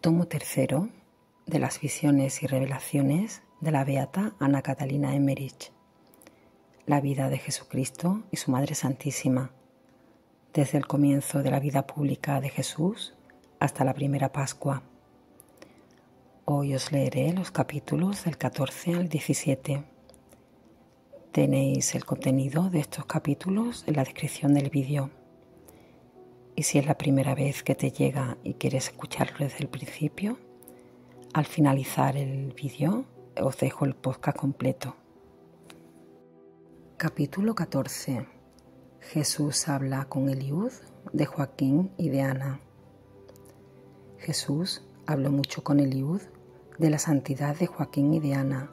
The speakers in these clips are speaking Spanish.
Tomo tercero de las visiones y revelaciones de la beata Ana Catalina Emmerich. La vida de Jesucristo y su Madre Santísima, desde el comienzo de la vida pública de Jesús hasta la primera Pascua. Hoy os leeré los capítulos del 14 al 17. Tenéis el contenido de estos capítulos en la descripción del vídeo. Y si es la primera vez que te llega y quieres escucharlo desde el principio, al finalizar el vídeo os dejo el podcast completo. Capítulo 14. Jesús habla con Eliud, de Joaquín y de Ana. Jesús habló mucho con Eliud de la santidad de Joaquín y de Ana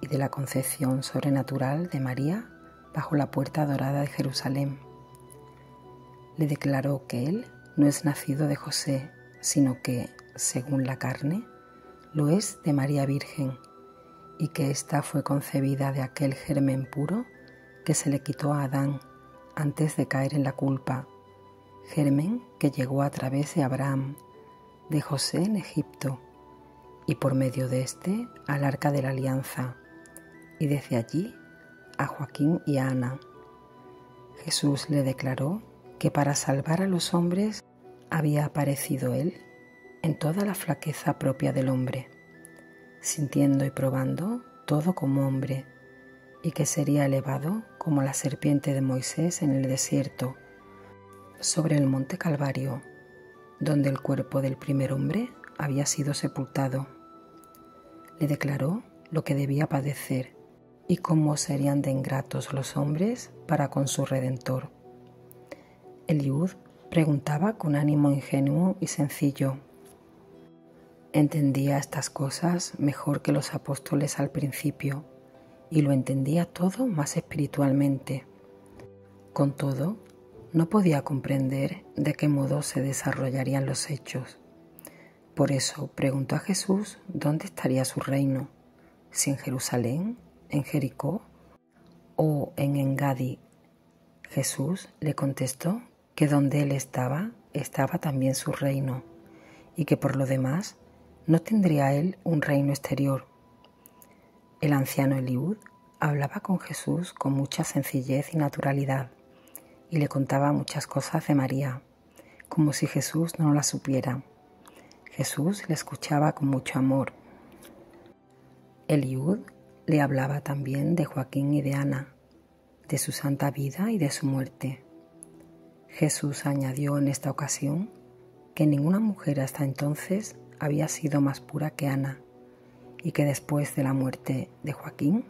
y de la concepción sobrenatural de María bajo la puerta dorada de Jerusalén. Le declaró que él no es nacido de José, sino que, según la carne, lo es de María Virgen, y que ésta fue concebida de aquel germen puro que se le quitó a Adán antes de caer en la culpa, germen que llegó a través de Abraham, de José en Egipto, y por medio de éste al arca de la alianza, y desde allí a Joaquín y a Ana. Jesús le declaró que para salvar a los hombres había aparecido él en toda la flaqueza propia del hombre, sintiendo y probando todo como hombre, y que sería elevado como la serpiente de Moisés en el desierto, sobre el monte Calvario, donde el cuerpo del primer hombre había sido sepultado. Le declaró lo que debía padecer y cómo serían de ingratos los hombres para con su Redentor. Eliud preguntaba con ánimo ingenuo y sencillo. Entendía estas cosas mejor que los apóstoles al principio y lo entendía todo más espiritualmente. Con todo, no podía comprender de qué modo se desarrollarían los hechos. Por eso preguntó a Jesús dónde estaría su reino, si en Jerusalén, en Jericó o en Engadi. Jesús le contestó que donde él estaba también su reino, y que por lo demás no tendría él un reino exterior. El anciano Eliud hablaba con Jesús con mucha sencillez y naturalidad, y le contaba muchas cosas de María, como si Jesús no las supiera. Jesús le escuchaba con mucho amor. Eliud le hablaba también de Joaquín y de Ana, de su santa vida y de su muerte. Jesús añadió en esta ocasión que ninguna mujer hasta entonces había sido más pura que Ana, y que después de la muerte de Joaquín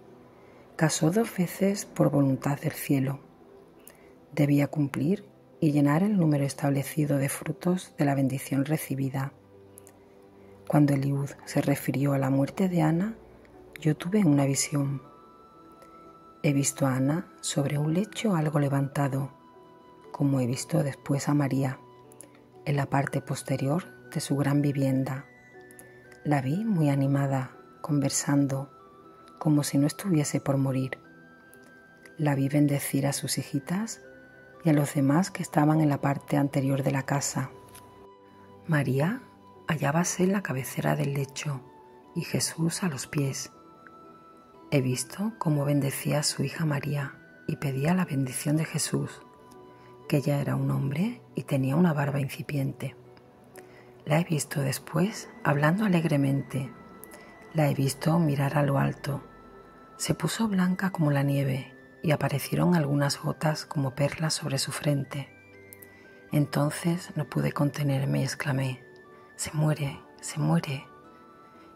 casó 2 veces por voluntad del cielo. Debía cumplir y llenar el número establecido de frutos de la bendición recibida. Cuando Eliud se refirió a la muerte de Ana, yo tuve una visión. He visto a Ana sobre un lecho algo levantado, como he visto después a María, en la parte posterior de su gran vivienda. La vi muy animada, conversando, como si no estuviese por morir. La vi bendecir a sus hijitas y a los demás que estaban en la parte anterior de la casa. María hallábase en la cabecera del lecho y Jesús a los pies. He visto cómo bendecía a su hija María y pedía la bendición de Jesús, que ya era un hombre y tenía una barba incipiente. La he visto después hablando alegremente. La he visto mirar a lo alto. Se puso blanca como la nieve y aparecieron algunas gotas como perlas sobre su frente. Entonces no pude contenerme y exclamé: «Se muere, se muere».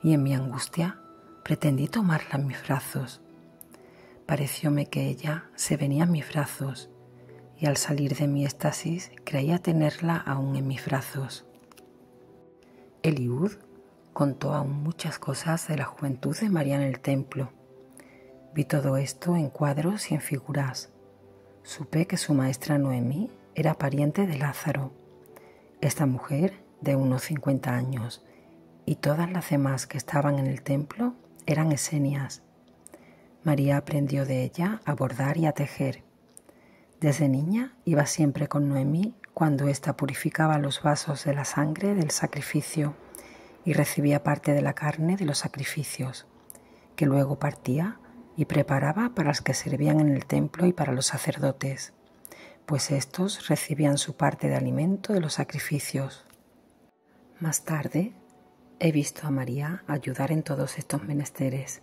Y en mi angustia pretendí tomarla en mis brazos. Parecióme que ella se venía en mis brazos, y al salir de mi éxtasis creía tenerla aún en mis brazos. Eliud contó aún muchas cosas de la juventud de María en el templo. Vi todo esto en cuadros y en figuras. Supe que su maestra Noemí era pariente de Lázaro, esta mujer de unos 50 años, y todas las demás que estaban en el templo eran esenias. María aprendió de ella a bordar y a tejer. Desde niña iba siempre con Noemí cuando ésta purificaba los vasos de la sangre del sacrificio y recibía parte de la carne de los sacrificios, que luego partía y preparaba para los que servían en el templo y para los sacerdotes, pues éstos recibían su parte de alimento de los sacrificios. Más tarde, he visto a María ayudar en todos estos menesteres.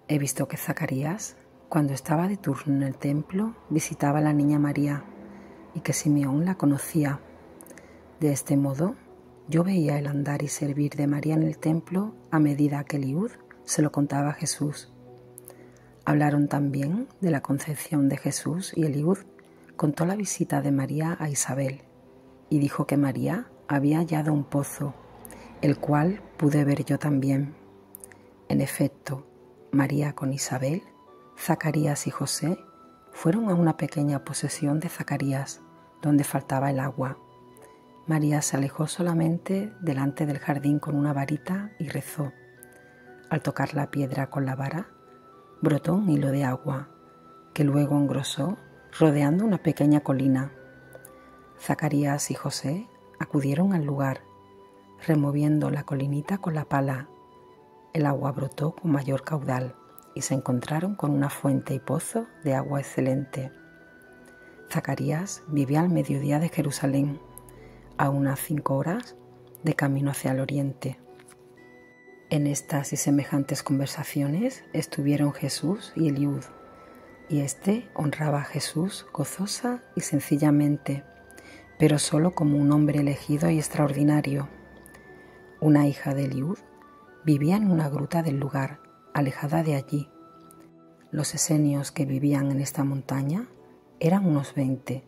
He visto que Zacarías, cuando estaba de turno en el templo, visitaba a la niña María y que Simeón la conocía. De este modo, yo veía el andar y servir de María en el templo a medida que Eliud se lo contaba a Jesús. Hablaron también de la concepción de Jesús y Eliud contó la visita de María a Isabel y dijo que María había hallado un pozo, el cual pude ver yo también. En efecto, María con Isabel, Zacarías y José fueron a una pequeña posesión de Zacarías, donde faltaba el agua. María se alejó solamente delante del jardín con una varita y rezó. Al tocar la piedra con la vara, brotó un hilo de agua, que luego engrosó rodeando una pequeña colina. Zacarías y José acudieron al lugar, removiendo la colinita con la pala. El agua brotó con mayor caudal y se encontraron con una fuente y pozo de agua excelente. Zacarías vivía al mediodía de Jerusalén, a unas 5 horas de camino hacia el oriente. En estas y semejantes conversaciones estuvieron Jesús y Eliud, y éste honraba a Jesús gozosa y sencillamente, pero solo como un hombre elegido y extraordinario. Una hija de Eliud vivía en una gruta del lugar, alejada de allí. Los esenios que vivían en esta montaña eran unos 20.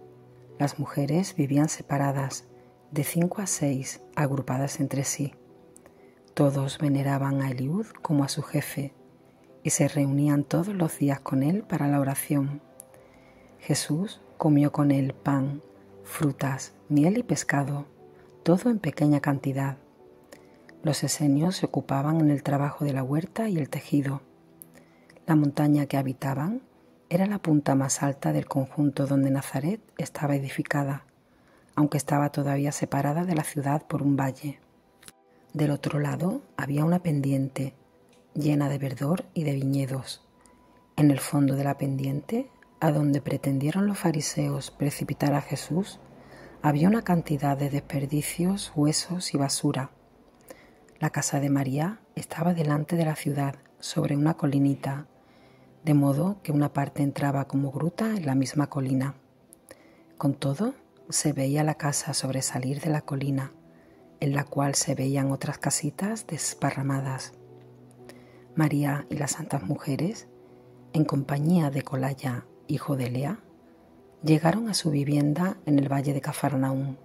Las mujeres vivían separadas, de 5 a 6, agrupadas entre sí. Todos veneraban a Eliud como a su jefe y se reunían todos los días con él para la oración. Jesús comió con él pan, frutas, miel y pescado, todo en pequeña cantidad. Los esenios se ocupaban en el trabajo de la huerta y el tejido. La montaña que habitaban era la punta más alta del conjunto donde Nazaret estaba edificada, aunque estaba todavía separada de la ciudad por un valle. Del otro lado había una pendiente, llena de verdor y de viñedos. En el fondo de la pendiente, a donde pretendieron los fariseos precipitar a Jesús, había una cantidad de desperdicios, huesos y basura. La casa de María estaba delante de la ciudad, sobre una colinita, de modo que una parte entraba como gruta en la misma colina. Con todo, se veía la casa sobresalir de la colina, en la cual se veían otras casitas desparramadas. María y las santas mujeres, en compañía de Colaya, hijo de Lea, llegaron a su vivienda en el valle de Cafarnaúm.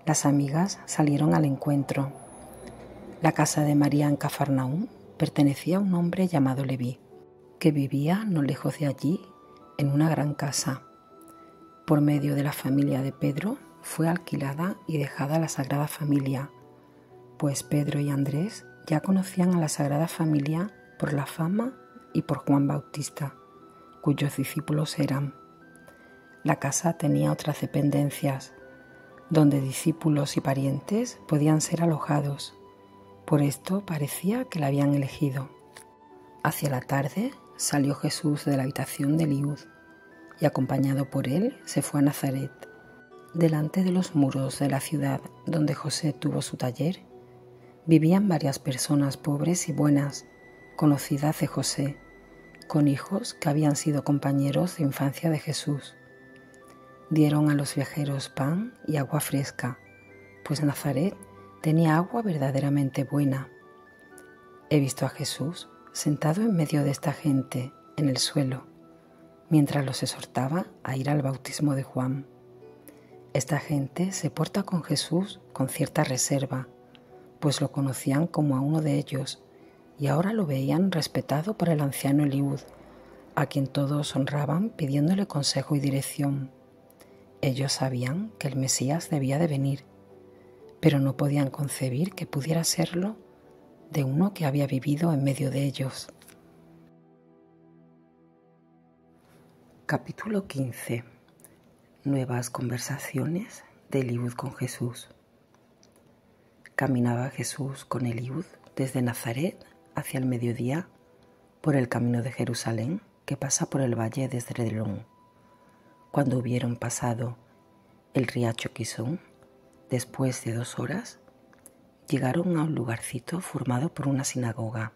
Las amigas salieron al encuentro. La casa de María en Cafarnaúm pertenecía a un hombre llamado Leví, que vivía no lejos de allí, en una gran casa. Por medio de la familia de Pedro fue alquilada y dejada la Sagrada Familia, pues Pedro y Andrés ya conocían a la Sagrada Familia por la fama y por Juan Bautista, cuyos discípulos eran. La casa tenía otras dependencias, donde discípulos y parientes podían ser alojados. Por esto parecía que la habían elegido. Hacia la tarde salió Jesús de la habitación de Eliud y acompañado por él se fue a Nazaret. Delante de los muros de la ciudad donde José tuvo su taller, vivían varias personas pobres y buenas, conocidas de José, con hijos que habían sido compañeros de infancia de Jesús. Dieron a los viajeros pan y agua fresca, pues Nazaret tenía agua verdaderamente buena. He visto a Jesús sentado en medio de esta gente, en el suelo, mientras los exhortaba a ir al bautismo de Juan. Esta gente se porta con Jesús con cierta reserva, pues lo conocían como a uno de ellos y ahora lo veían respetado por el anciano Eliud, a quien todos honraban pidiéndole consejo y dirección. Ellos sabían que el Mesías debía de venir, pero no podían concebir que pudiera serlo de uno que había vivido en medio de ellos. Capítulo 15. Nuevas conversaciones de Eliud con Jesús. Caminaba Jesús con Eliud desde Nazaret hacia el mediodía por el camino de Jerusalén que pasa por el valle de Cedrón. Cuando hubieron pasado el riacho Quisón, después de 2 horas, llegaron a un lugarcito formado por una sinagoga,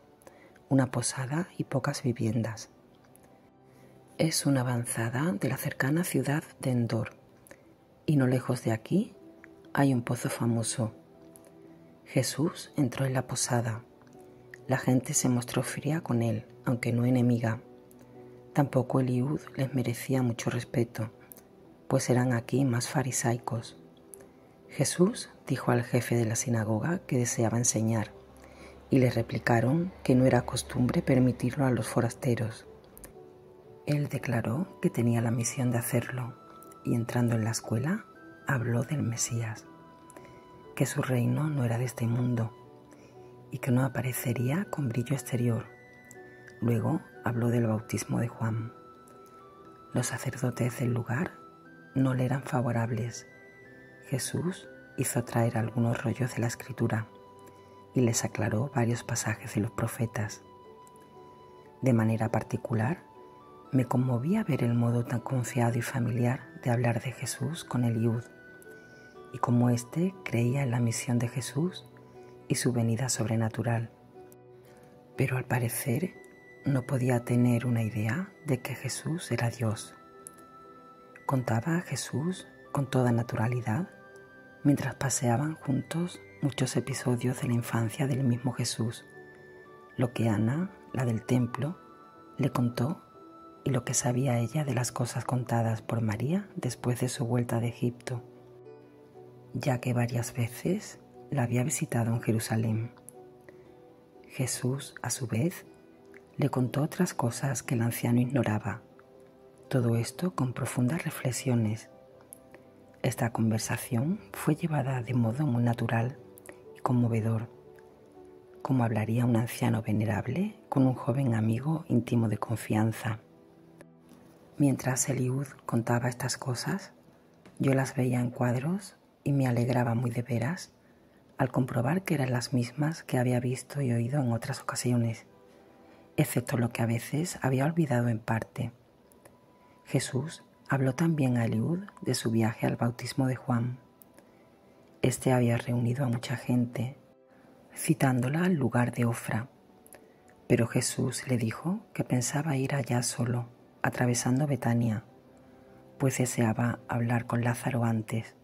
una posada y pocas viviendas. Es una avanzada de la cercana ciudad de Endor, y no lejos de aquí hay un pozo famoso. Jesús entró en la posada. La gente se mostró fría con él, aunque no enemiga. Tampoco Eliud les merecía mucho respeto, pues eran aquí más farisaicos. Jesús dijo al jefe de la sinagoga que deseaba enseñar, y le replicaron que no era costumbre permitirlo a los forasteros. Él declaró que tenía la misión de hacerlo, y entrando en la escuela, habló del Mesías, que su reino no era de este mundo, y que no aparecería con brillo exterior. Luego habló del bautismo de Juan. Los sacerdotes del lugar no le eran favorables. Jesús hizo traer algunos rollos de la Escritura y les aclaró varios pasajes de los profetas. De manera particular, me conmovía ver el modo tan confiado y familiar de hablar de Jesús con Eliud, y cómo éste creía en la misión de Jesús y su venida sobrenatural. Pero al parecer no podía tener una idea de que Jesús era Dios. Contaba a Jesús con toda naturalidad mientras paseaban juntos muchos episodios de la infancia del mismo Jesús, lo que Ana, la del templo, le contó y lo que sabía ella de las cosas contadas por María después de su vuelta de Egipto, ya que varias veces la había visitado en Jerusalén. Jesús, a su vez, le contó otras cosas que el anciano ignoraba, todo esto con profundas reflexiones. Esta conversación fue llevada de modo muy natural y conmovedor, como hablaría un anciano venerable con un joven amigo íntimo de confianza. Mientras Eliud contaba estas cosas, yo las veía en cuadros y me alegraba muy de veras al comprobar que eran las mismas que había visto y oído en otras ocasiones, excepto lo que a veces había olvidado en parte. Jesús habló también a Eliud de su viaje al bautismo de Juan. Este había reunido a mucha gente, citándola al lugar de Ofra, pero Jesús le dijo que pensaba ir allá solo, atravesando Betania, pues deseaba hablar con Lázaro antes.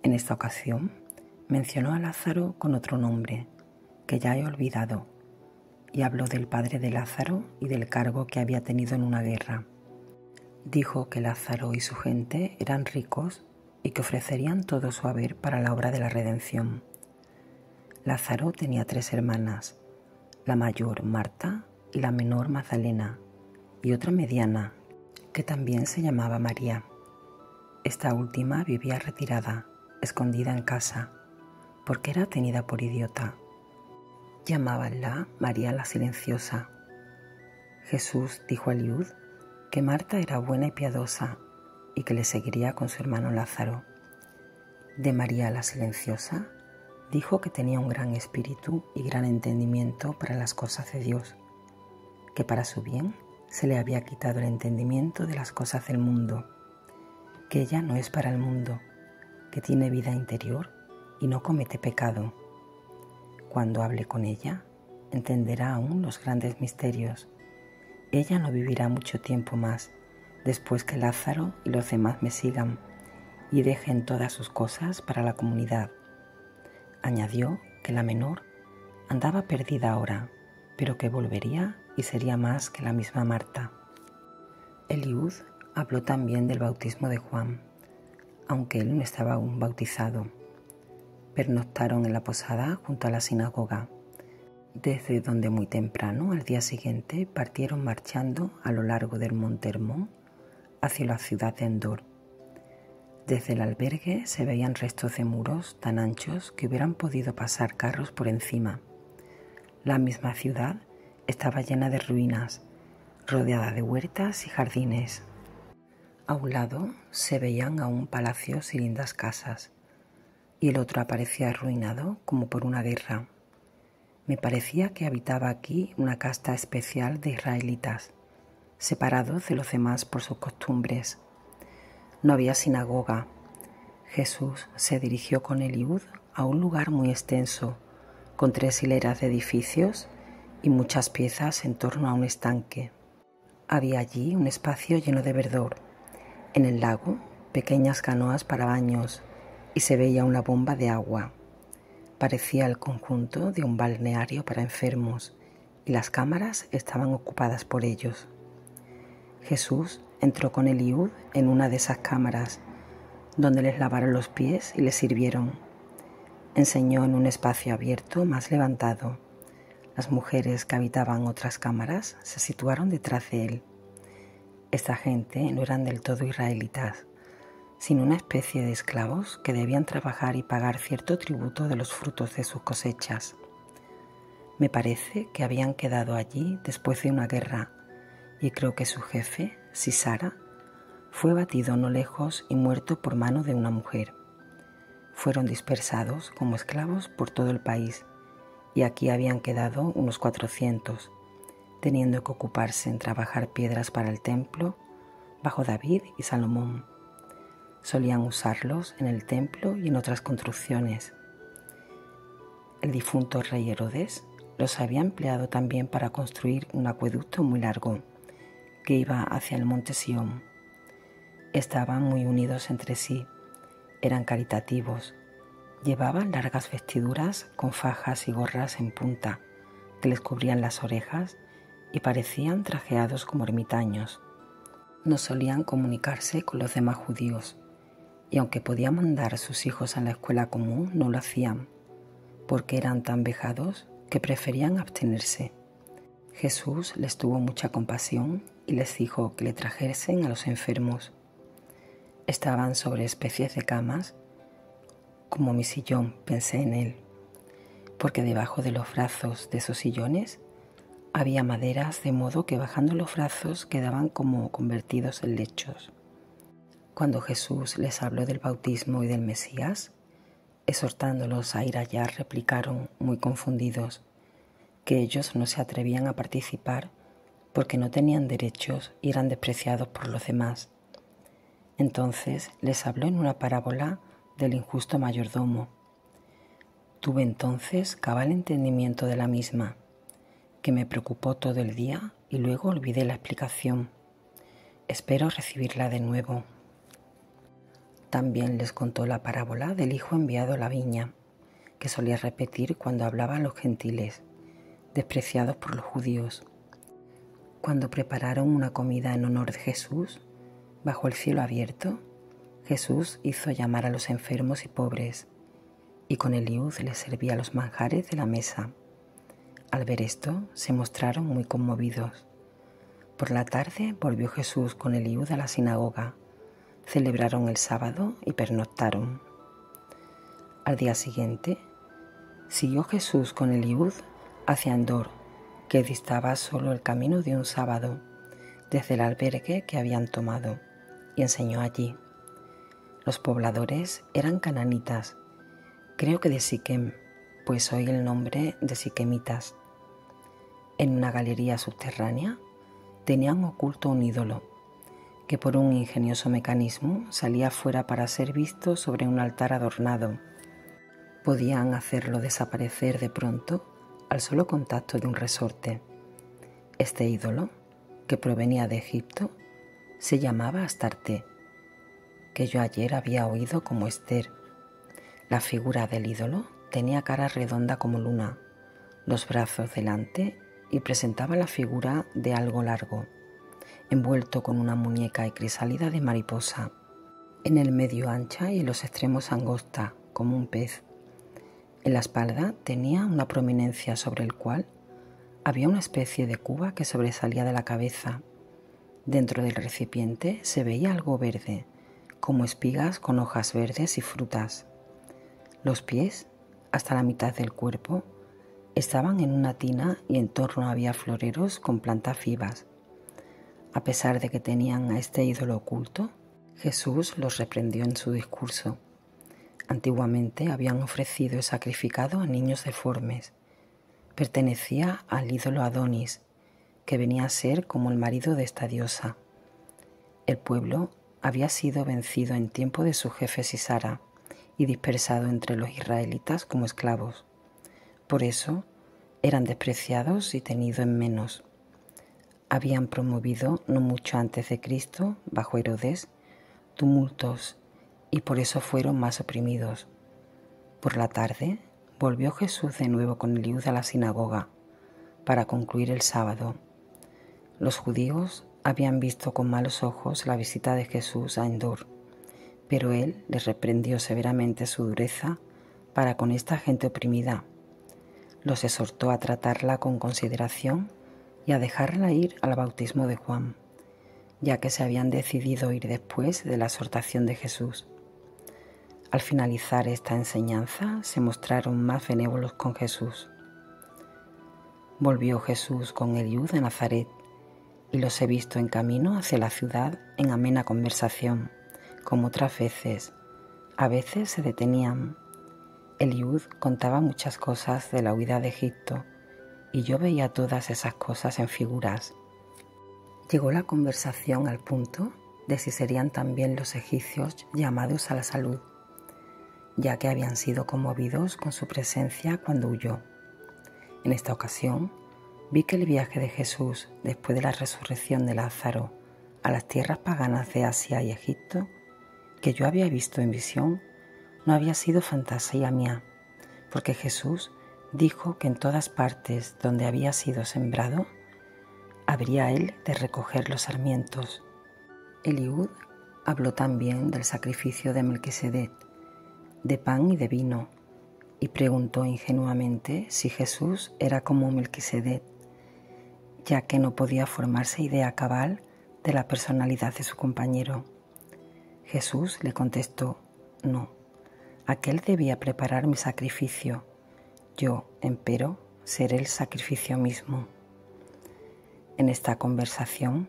En esta ocasión mencionó a Lázaro con otro nombre, que ya he olvidado, y habló del padre de Lázaro y del cargo que había tenido en una guerra. Dijo que Lázaro y su gente eran ricos y que ofrecerían todo su haber para la obra de la redención. Lázaro tenía 3 hermanas, la mayor Marta y la menor Magdalena, y otra mediana, que también se llamaba María. Esta última vivía retirada, escondida en casa, porque era tenida por idiota. Llamábanla María la Silenciosa. Jesús dijo a Eliud que Marta era buena y piadosa y que le seguiría con su hermano Lázaro. De María la Silenciosa dijo que tenía un gran espíritu y gran entendimiento para las cosas de Dios, que para su bien se le había quitado el entendimiento de las cosas del mundo, que ella no es para el mundo, que tiene vida interior y no comete pecado. Cuando hable con ella, entenderá aún los grandes misterios. Ella no vivirá mucho tiempo más, después que Lázaro y los demás me sigan y dejen todas sus cosas para la comunidad. Añadió que la menor andaba perdida ahora, pero que volvería y sería más que la misma Marta. Eliud habló también del bautismo de Juan, aunque él no estaba aún bautizado. Pernoctaron en la posada junto a la sinagoga, desde donde muy temprano al día siguiente partieron marchando a lo largo del monte Hermón hacia la ciudad de Endor. Desde el albergue se veían restos de muros tan anchos que hubieran podido pasar carros por encima. La misma ciudad estaba llena de ruinas, rodeada de huertas y jardines. A un lado se veían aún palacios y lindas casas. y el otro aparecía arruinado como por una guerra. Me parecía que habitaba aquí una casta especial de israelitas, separados de los demás por sus costumbres. No había sinagoga. Jesús se dirigió con Eliud a un lugar muy extenso, con 3 hileras de edificios y muchas piezas en torno a un estanque. Había allí un espacio lleno de verdor. En el lago, pequeñas canoas para baños y se veía una bomba de agua. Parecía el conjunto de un balneario para enfermos y las cámaras estaban ocupadas por ellos. Jesús entró con Eliud en una de esas cámaras, donde les lavaron los pies y les sirvieron. Enseñó en un espacio abierto más levantado. Las mujeres que habitaban otras cámaras se situaron detrás de él. Esta gente no eran del todo israelitas, sino una especie de esclavos que debían trabajar y pagar cierto tributo de los frutos de sus cosechas. Me parece que habían quedado allí después de una guerra, y creo que su jefe, Sisara, fue batido no lejos y muerto por mano de una mujer. Fueron dispersados como esclavos por todo el país, y aquí habían quedado unos 400, teniendo que ocuparse en trabajar piedras para el templo bajo David y Salomón. Solían usarlos en el templo y en otras construcciones. El difunto rey Herodes los había empleado también para construir un acueducto muy largo que iba hacia el monte Sión. Estaban muy unidos entre sí, eran caritativos, llevaban largas vestiduras con fajas y gorras en punta que les cubrían las orejas y parecían trajeados como ermitaños. No solían comunicarse con los demás judíos, y aunque podían mandar a sus hijos a la escuela común, no lo hacían, porque eran tan vejados que preferían abstenerse. Jesús les tuvo mucha compasión y les dijo que le trajesen a los enfermos. Estaban sobre especies de camas, como mi sillón, pensé en él, porque debajo de los brazos de esos sillones había maderas, de modo que bajando los brazos quedaban como convertidos en lechos. Cuando Jesús les habló del bautismo y del Mesías, exhortándolos a ir allá, replicaron, muy confundidos, que ellos no se atrevían a participar porque no tenían derechos y eran despreciados por los demás. Entonces les habló en una parábola del injusto mayordomo. Tuve entonces cabal entendimiento de la misma, que me preocupó todo el día y luego olvidé la explicación. Espero recibirla de nuevo. También les contó la parábola del hijo enviado a la viña, que solía repetir cuando hablaba a los gentiles, despreciados por los judíos. Cuando prepararon una comida en honor de Jesús, bajo el cielo abierto, Jesús hizo llamar a los enfermos y pobres, y con Eliud les servía los manjares de la mesa. Al ver esto, se mostraron muy conmovidos. Por la tarde volvió Jesús con Eliud a la sinagoga. Celebraron el sábado y pernoctaron. Al día siguiente, siguió Jesús con Eliud hacia Endor, que distaba solo el camino de un sábado, desde el albergue que habían tomado, y enseñó allí. Los pobladores eran cananitas, creo que de Siquem, pues oí el nombre de siquemitas. En una galería subterránea tenían oculto un ídolo, que por un ingenioso mecanismo salía fuera para ser visto sobre un altar adornado. Podían hacerlo desaparecer de pronto al solo contacto de un resorte. Este ídolo, que provenía de Egipto, se llamaba Astarte, que yo ayer había oído como Esther. La figura del ídolo tenía cara redonda como luna, los brazos delante y presentaba la figura de algo largo, envuelto con una muñeca y crisálida de mariposa, en el medio ancha y en los extremos angosta, como un pez. En la espalda tenía una prominencia sobre el cual había una especie de cuba que sobresalía de la cabeza. Dentro del recipiente se veía algo verde, como espigas con hojas verdes y frutas. Los pies, hasta la mitad del cuerpo, estaban en una tina y en torno había floreros con plantas vivas. A pesar de que tenían a este ídolo oculto, Jesús los reprendió en su discurso. Antiguamente habían ofrecido y sacrificado a niños deformes. Pertenecía al ídolo Adonis, que venía a ser como el marido de esta diosa. El pueblo había sido vencido en tiempo de su jefe Sisara y dispersado entre los israelitas como esclavos. Por eso eran despreciados y tenidos en menos. Habían promovido, no mucho antes de Cristo, bajo Herodes, tumultos, y por eso fueron más oprimidos. Por la tarde volvió Jesús de nuevo con Eliud a la sinagoga para concluir el sábado. Los judíos habían visto con malos ojos la visita de Jesús a Endor, pero él les reprendió severamente su dureza para con esta gente oprimida. Los exhortó a tratarla con consideración y a dejarla ir al bautismo de Juan, ya que se habían decidido ir después de la exhortación de Jesús. Al finalizar esta enseñanza, se mostraron más benévolos con Jesús. Volvió Jesús con Eliud a Nazaret, y los he visto en camino hacia la ciudad en amena conversación, como otras veces. A veces se detenían. Eliud contaba muchas cosas de la huida de Egipto, y yo veía todas esas cosas en figuras. Llegó la conversación al punto de si serían también los egipcios llamados a la salud, ya que habían sido conmovidos con su presencia cuando huyó. En esta ocasión, vi que el viaje de Jesús después de la resurrección de Lázaro a las tierras paganas de Asia y Egipto, que yo había visto en visión, no había sido fantasía mía, porque Jesús dijo que en todas partes donde había sido sembrado, habría él de recoger los sarmientos. Eliud habló también del sacrificio de Melquisedec, de pan y de vino, y preguntó ingenuamente si Jesús era como Melquisedec, ya que no podía formarse idea cabal de la personalidad de su compañero. Jesús le contestó: no, aquel debía preparar mi sacrificio, yo, empero, seré el sacrificio mismo. En esta conversación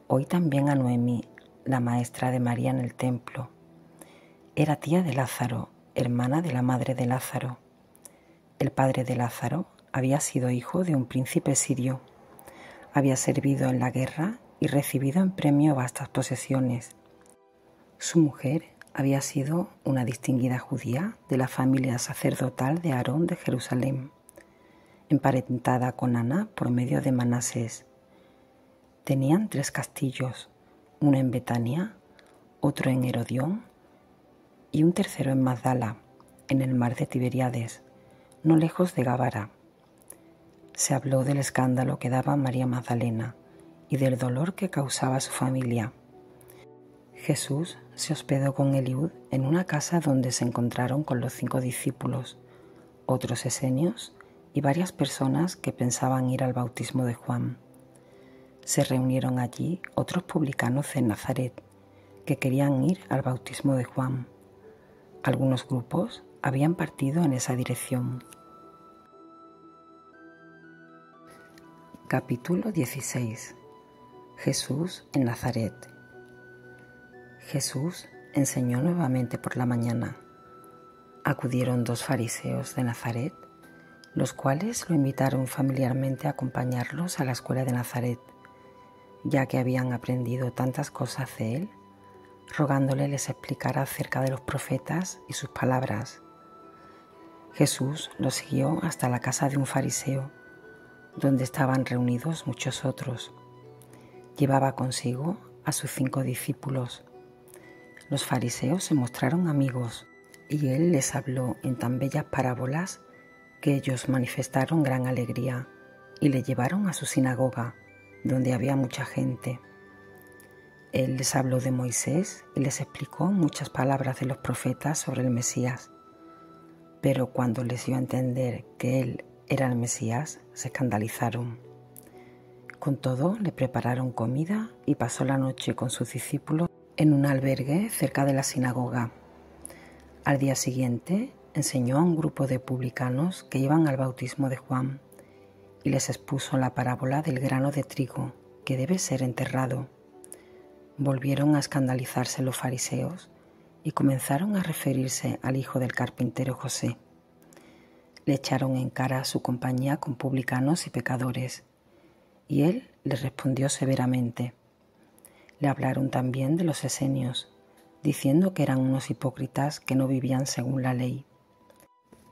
oí también a Noemí, la maestra de María en el templo. Era tía de Lázaro, hermana de la madre de Lázaro. El padre de Lázaro había sido hijo de un príncipe sirio. Había servido en la guerra y recibido en premio vastas posesiones. Su mujer había sido una distinguida judía de la familia sacerdotal de Aarón de Jerusalén, emparentada con Ana por medio de Manasés. Tenían 3 castillos, uno en Betania, otro en Herodión y un tercero en Magdala, en el mar de Tiberíades, no lejos de Gabara. Se habló del escándalo que daba María Magdalena y del dolor que causaba a su familia. Jesús se hospedó con Eliud en una casa donde se encontraron con los 5 discípulos, otros esenios y varias personas que pensaban ir al bautismo de Juan. Se reunieron allí otros publicanos de Nazaret que querían ir al bautismo de Juan. Algunos grupos habían partido en esa dirección. Capítulo 16. Jesús en Nazaret. Jesús enseñó nuevamente por la mañana. Acudieron 2 fariseos de Nazaret, los cuales lo invitaron familiarmente a acompañarlos a la escuela de Nazaret, ya que habían aprendido tantas cosas de él, rogándole les explicara acerca de los profetas y sus palabras. Jesús los siguió hasta la casa de un fariseo, donde estaban reunidos muchos otros. Llevaba consigo a sus 5 discípulos. Los fariseos se mostraron amigos, y él les habló en tan bellas parábolas que ellos manifestaron gran alegría y le llevaron a su sinagoga, donde había mucha gente. Él les habló de Moisés y les explicó muchas palabras de los profetas sobre el Mesías. Pero cuando les dio a entender que él era el Mesías, se escandalizaron. Con todo, le prepararon comida y pasó la noche con sus discípulos en un albergue cerca de la sinagoga. Al día siguiente, enseñó a un grupo de publicanos que iban al bautismo de Juan y les expuso la parábola del grano de trigo que debe ser enterrado. Volvieron a escandalizarse los fariseos y comenzaron a referirse al hijo del carpintero José. Le echaron en cara su compañía con publicanos y pecadores, y él les respondió severamente. Le hablaron también de los esenios, diciendo que eran unos hipócritas que no vivían según la ley.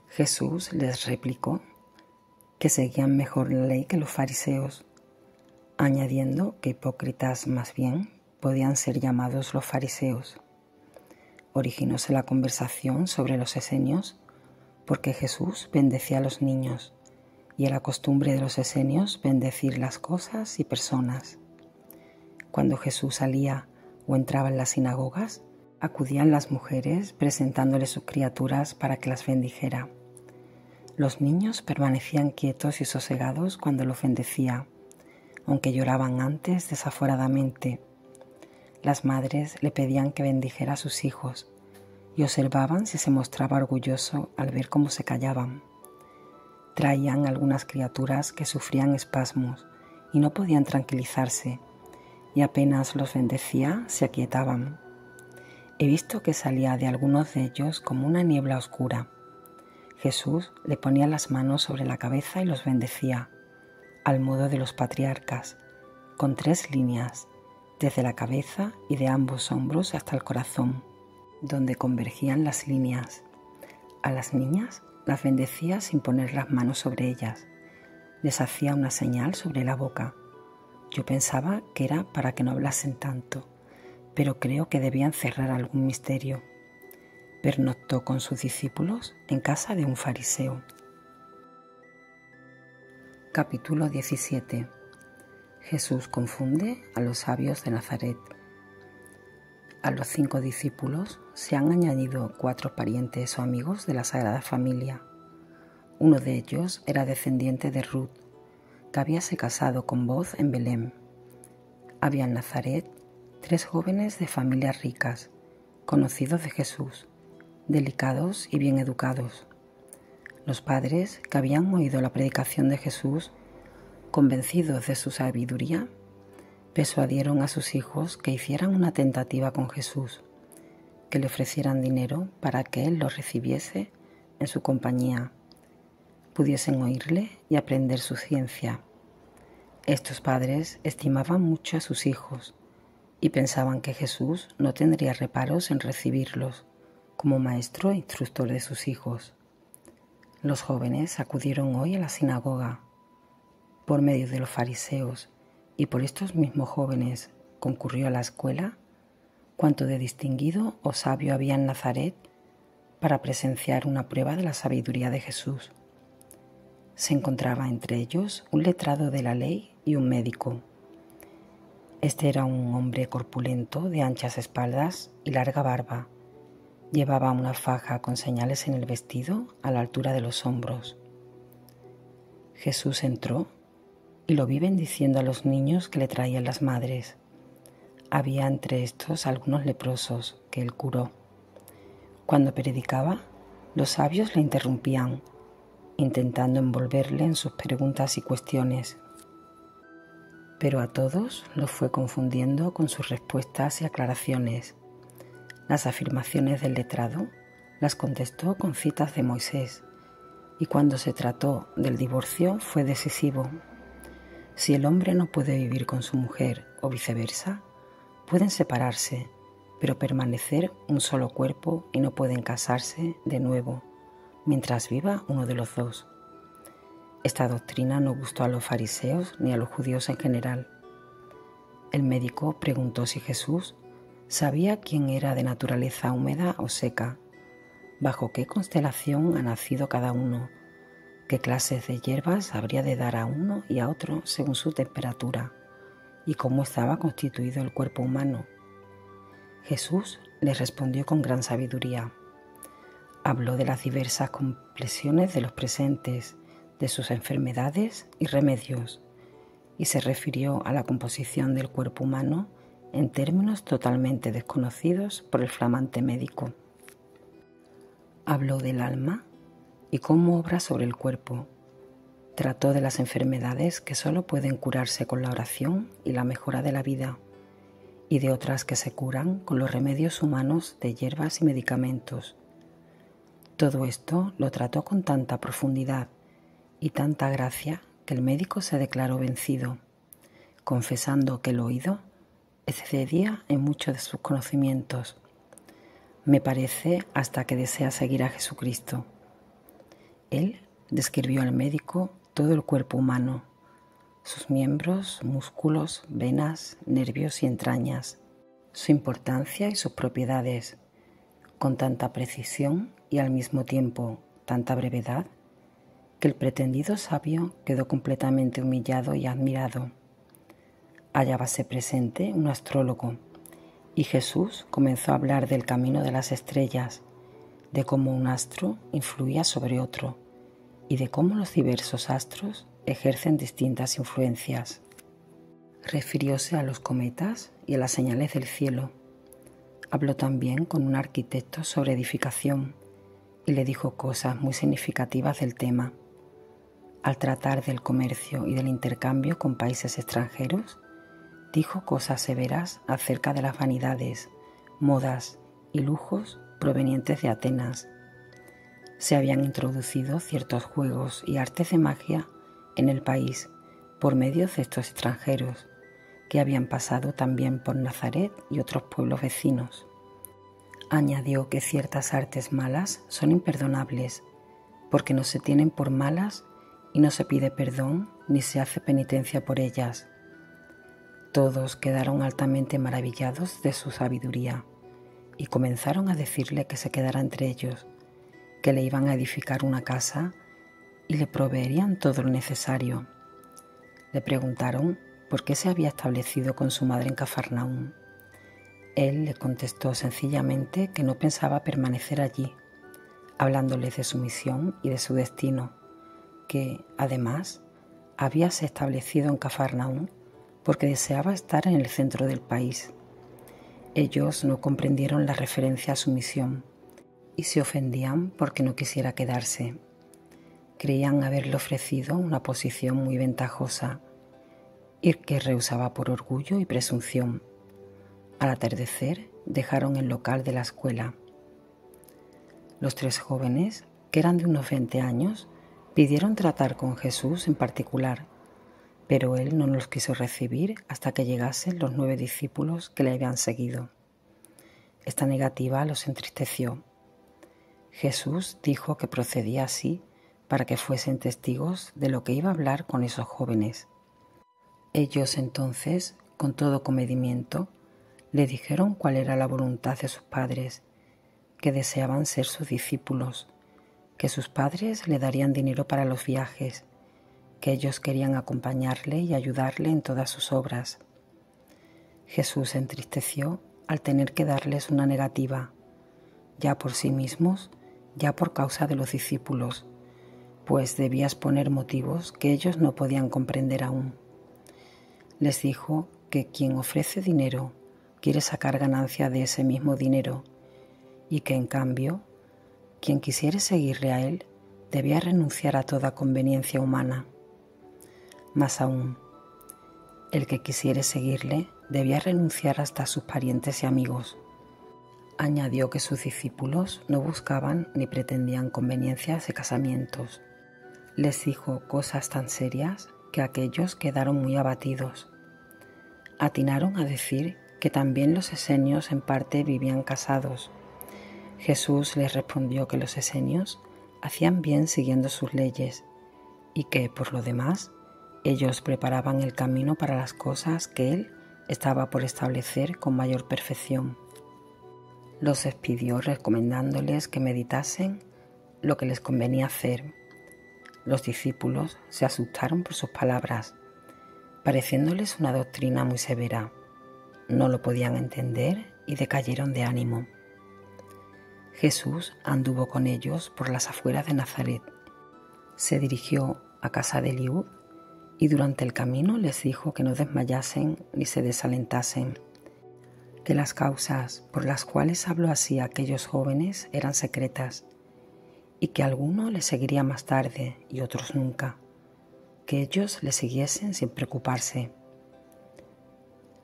Jesús les replicó que seguían mejor la ley que los fariseos, añadiendo que hipócritas más bien podían ser llamados los fariseos. Originóse la conversación sobre los esenios porque Jesús bendecía a los niños y era costumbre de los esenios bendecir las cosas y personas. Cuando Jesús salía o entraba en las sinagogas, acudían las mujeres presentándole sus criaturas para que las bendijera. Los niños permanecían quietos y sosegados cuando los bendecía, aunque lloraban antes desaforadamente. Las madres le pedían que bendijera a sus hijos y observaban si se mostraba orgulloso al ver cómo se callaban. Traían algunas criaturas que sufrían espasmos y no podían tranquilizarse, y apenas los bendecía se aquietaban. He visto que salía de algunos de ellos como una niebla oscura. Jesús le ponía las manos sobre la cabeza y los bendecía, al modo de los patriarcas, con 3 líneas, desde la cabeza y de ambos hombros hasta el corazón, donde convergían las líneas. A las niñas las bendecía sin poner las manos sobre ellas. Les hacía una señal sobre la boca. Yo pensaba que era para que no hablasen tanto, pero creo que debían cerrar algún misterio. Pernoctó con sus discípulos en casa de un fariseo. Capítulo 17. Jesús confunde a los sabios de Nazaret. A los 5 discípulos se han añadido 4 parientes o amigos de la Sagrada Familia. Uno de ellos era descendiente de Ruth, que habíase casado con Booz en Belén. Había en Nazaret 3 jóvenes de familias ricas, conocidos de Jesús, delicados y bien educados. Los padres, que habían oído la predicación de Jesús, convencidos de su sabiduría, persuadieron a sus hijos que hicieran una tentativa con Jesús, que le ofrecieran dinero para que él los recibiese en su compañía, pudiesen oírle y aprender su ciencia. Estos padres estimaban mucho a sus hijos y pensaban que Jesús no tendría reparos en recibirlos como maestro e instructor de sus hijos. Los jóvenes acudieron hoy a la sinagoga. Por medio de los fariseos y por estos mismos jóvenes concurrió a la escuela cuanto de distinguido o sabio había en Nazaret para presenciar una prueba de la sabiduría de Jesús. Se encontraba entre ellos un letrado de la ley y un médico. Este era un hombre corpulento de anchas espaldas y larga barba. Llevaba una faja con señales en el vestido a la altura de los hombros. Jesús entró y lo vi bendiciendo a los niños que le traían las madres. Había entre estos algunos leprosos que él curó. Cuando predicaba, los sabios le interrumpían, intentando envolverle en sus preguntas y cuestiones. Pero a todos los fue confundiendo con sus respuestas y aclaraciones. Las afirmaciones del letrado las contestó con citas de Moisés, y cuando se trató del divorcio fue decisivo. Si el hombre no puede vivir con su mujer o viceversa, pueden separarse, pero permanecer un solo cuerpo y no pueden casarse de nuevo, mientras viva uno de los dos. Esta doctrina no gustó a los fariseos ni a los judíos en general. El médico preguntó si Jesús sabía quién era de naturaleza húmeda o seca, bajo qué constelación ha nacido cada uno, qué clases de hierbas habría de dar a uno y a otro según su temperatura, y cómo estaba constituido el cuerpo humano. Jesús le respondió con gran sabiduría. Habló de las diversas complexiones de los presentes, de sus enfermedades y remedios, y se refirió a la composición del cuerpo humano en términos totalmente desconocidos por el flamante médico. Habló del alma y cómo obra sobre el cuerpo. Trató de las enfermedades que solo pueden curarse con la oración y la mejora de la vida, y de otras que se curan con los remedios humanos de hierbas y medicamentos. Todo esto lo trató con tanta profundidad y tanta gracia que el médico se declaró vencido, confesando que el oído excedía en muchos de sus conocimientos. Me parece hasta que desea seguir a Jesucristo. Él describió al médico todo el cuerpo humano, sus miembros, músculos, venas, nervios y entrañas, su importancia y sus propiedades, con tanta precisión y al mismo tiempo tanta brevedad, que el pretendido sabio quedó completamente humillado y admirado. Hallábase presente un astrólogo, y Jesús comenzó a hablar del camino de las estrellas, de cómo un astro influía sobre otro, y de cómo los diversos astros ejercen distintas influencias. Refirióse a los cometas y a las señales del cielo. Habló también con un arquitecto sobre edificación y le dijo cosas muy significativas del tema. Al tratar del comercio y del intercambio con países extranjeros, dijo cosas severas acerca de las vanidades, modas y lujos provenientes de Atenas. Se habían introducido ciertos juegos y artes de magia en el país por medio de estos extranjeros, que habían pasado también por Nazaret y otros pueblos vecinos. Añadió que ciertas artes malas son imperdonables, porque no se tienen por malas y no se pide perdón ni se hace penitencia por ellas. Todos quedaron altamente maravillados de su sabiduría y comenzaron a decirle que se quedara entre ellos, que le iban a edificar una casa y le proveerían todo lo necesario. Le preguntaron por qué se había establecido con su madre en Cafarnaúm. Él le contestó sencillamente que no pensaba permanecer allí, hablándoles de su misión y de su destino, que, además, habíase establecido en Cafarnaúm porque deseaba estar en el centro del país. Ellos no comprendieron la referencia a su misión y se ofendían porque no quisiera quedarse. Creían haberle ofrecido una posición muy ventajosa y que rehusaba por orgullo y presunción. Al atardecer dejaron el local de la escuela. Los tres jóvenes, que eran de unos 20 años, pidieron tratar con Jesús en particular, pero él no los quiso recibir hasta que llegasen los 9 discípulos que le habían seguido. Esta negativa los entristeció. Jesús dijo que procedía así para que fuesen testigos de lo que iba a hablar con esos jóvenes. Ellos entonces, con todo comedimiento, le dijeron cuál era la voluntad de sus padres, que deseaban ser sus discípulos, que sus padres le darían dinero para los viajes, que ellos querían acompañarle y ayudarle en todas sus obras. Jesús se entristeció al tener que darles una negativa, ya por sí mismos, ya por causa de los discípulos, pues debía exponer motivos que ellos no podían comprender aún. Les dijo que quien ofrece dinero quiere sacar ganancia de ese mismo dinero y que, en cambio, quien quisiere seguirle a él debía renunciar a toda conveniencia humana. Más aún, el que quisiere seguirle debía renunciar hasta a sus parientes y amigos. Añadió que sus discípulos no buscaban ni pretendían conveniencias de casamientos. Les dijo cosas tan serias que aquellos quedaron muy abatidos. Atinaron a decir que también los esenios en parte vivían casados. Jesús les respondió que los esenios hacían bien siguiendo sus leyes y que, por lo demás, ellos preparaban el camino para las cosas que él estaba por establecer con mayor perfección. Los despidió recomendándoles que meditasen lo que les convenía hacer. Los discípulos se asustaron por sus palabras, pareciéndoles una doctrina muy severa. No lo podían entender y decayeron de ánimo. Jesús anduvo con ellos por las afueras de Nazaret. Se dirigió a casa de Eliud y durante el camino les dijo que no desmayasen ni se desalentasen, que las causas por las cuales habló así a aquellos jóvenes eran secretas y que alguno le seguiría más tarde y otros nunca, que ellos le siguiesen sin preocuparse.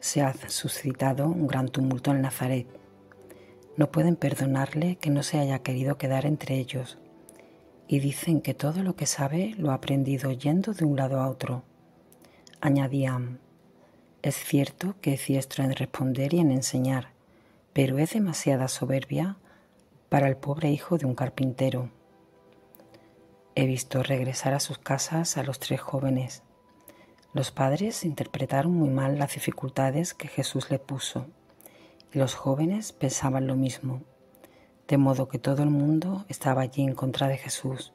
se ha suscitado un gran tumulto en Nazaret. No pueden perdonarle que no se haya querido quedar entre ellos y dicen que todo lo que sabe lo ha aprendido yendo de un lado a otro. Añadían: es cierto que es diestro en responder y en enseñar, pero es demasiada soberbia para el pobre hijo de un carpintero. He visto regresar a sus casas a los 3 jóvenes. Los padres interpretaron muy mal las dificultades que Jesús le puso, y los jóvenes pensaban lo mismo, de modo que todo el mundo estaba allí en contra de Jesús.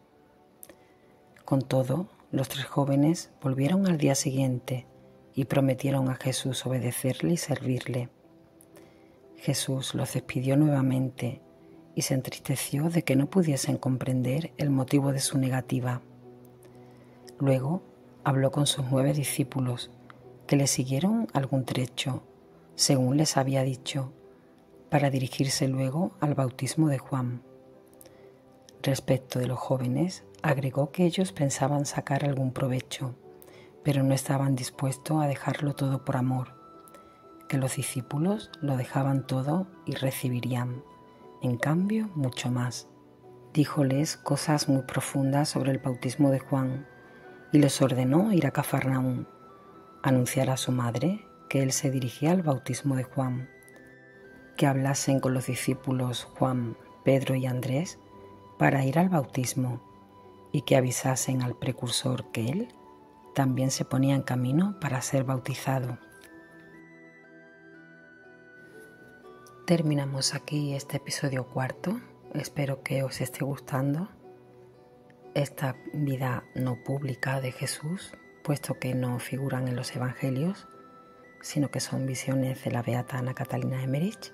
Con todo, los 3 jóvenes volvieron al día siguiente y prometieron a Jesús obedecerle y servirle. Jesús los despidió nuevamente y se entristeció de que no pudiesen comprender el motivo de su negativa. Luego habló con sus 9 discípulos, que le siguieron algún trecho, según les había dicho, para dirigirse luego al bautismo de Juan. Respecto de los jóvenes, agregó que ellos pensaban sacar algún provecho, pero no estaban dispuestos a dejarlo todo por amor, que los discípulos lo dejaban todo y recibirían, en cambio, mucho más. Díjoles cosas muy profundas sobre el bautismo de Juan y les ordenó ir a Cafarnaúm, anunciar a su madre que él se dirigía al bautismo de Juan, que hablasen con los discípulos Juan, Pedro y Andrés para ir al bautismo y que avisasen al precursor que él también se ponía en camino para ser bautizado. Terminamos aquí este episodio 4. Espero que os esté gustando esta vida no pública de Jesús, puesto que no figuran en los evangelios, sino que son visiones de la beata Ana Catalina Emmerich.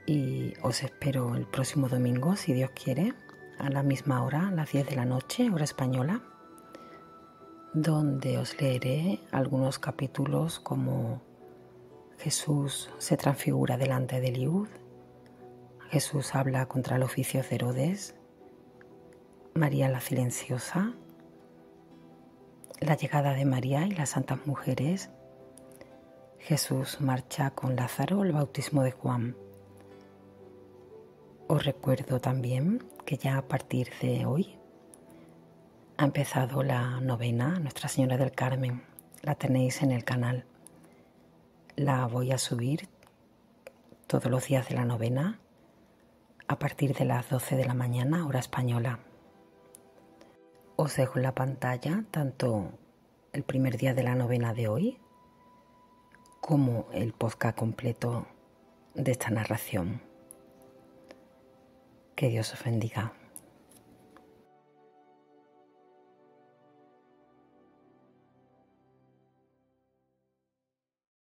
Y os espero el próximo domingo, si Dios quiere, a la misma hora, a las 10 de la noche, hora española, donde os leeré algunos capítulos como Jesús se transfigura delante de Eliud, Jesús habla contra los vicios de Herodes, María la Silenciosa, la llegada de María y las santas mujeres, Jesús marcha con Lázaro, el bautismo de Juan. Os recuerdo también que ya a partir de hoy ha empezado la novena Nuestra Señora del Carmen. La tenéis en el canal. La voy a subir todos los días de la novena a partir de las 12 de la mañana, hora española. Os dejo en la pantalla tanto el primer día de la novena de hoy como el podcast completo de esta narración. Que Dios os bendiga.